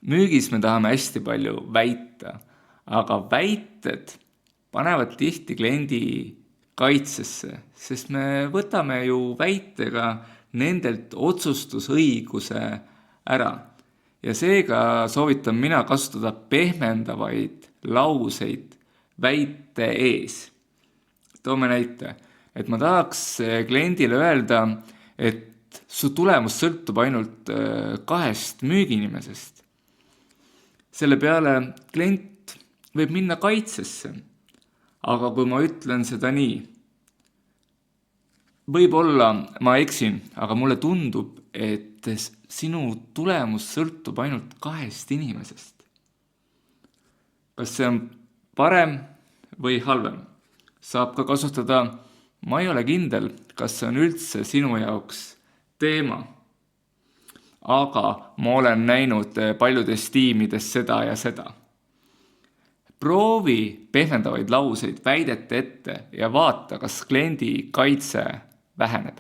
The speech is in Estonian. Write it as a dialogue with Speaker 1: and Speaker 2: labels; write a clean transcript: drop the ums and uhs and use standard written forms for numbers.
Speaker 1: Müügis me tahame hästi palju väita, aga väited panevad tihti kliendi kaitsesse, sest me võtame ju väitega nendelt otsustusõiguse ära. Ja seega soovitan mina kasutada pehmendavaid lauseid väite ees. Toome näite, et ma tahaks kliendile öelda, et su tulemus sõltub ainult 2 müügiinimesest. Selle peale klient võib minna kaitsesse, aga kui ma ütlen seda nii, võib-olla ma eksin, aga mulle tundub, et sinu tulemus sõltub ainult 2 inimesest. Kas see on parem või halvem? Saab ka kasutada, ma ei ole kindel, kas see on üldse sinu jaoks teema. Aga ma olen näinud paljudes tiimides seda ja seda. Proovi pehmendavaid lauseid väidete ette ja vaata, kas kliendi kaitse väheneb.